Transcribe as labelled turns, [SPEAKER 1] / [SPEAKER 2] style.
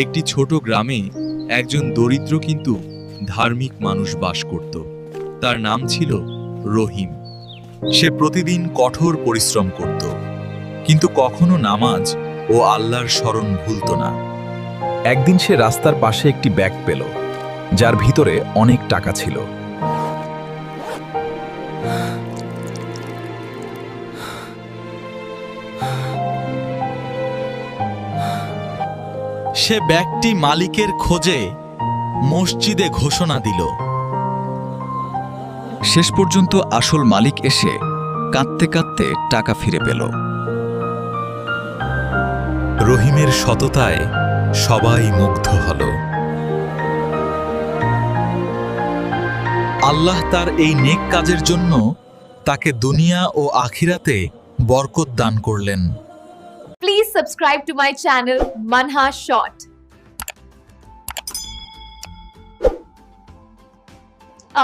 [SPEAKER 1] একটি ছোট গ্রামে একজন দরিদ্র কিন্তু ধার্মিক মানুষ বাস করত। তার নাম ছিল রহিম। সে প্রতিদিন কঠোর পরিশ্রম করত, কিন্তু কখনো নামাজ ও আল্লাহর স্মরণ ভুলত না।
[SPEAKER 2] একদিন সে রাস্তার পাশে একটি ব্যাগ পেল, যার ভিতরে অনেক টাকা ছিল।
[SPEAKER 1] সে ব্যাগটি মালিকের খোঁজে মসজিদে ঘোষণা দিল।
[SPEAKER 2] শেষ পর্যন্ত আসল মালিক এসে কাঁদতে কাঁদতে টাকা ফিরে পেল।
[SPEAKER 1] রহিমের সততায় সবাই মুগ্ধ হল। আল্লাহ তার এই নেক কাজের জন্য তাকে দুনিয়া ও আখিরাতে বরকত দান করলেন।
[SPEAKER 3] Please subscribe to my channel Manha Short.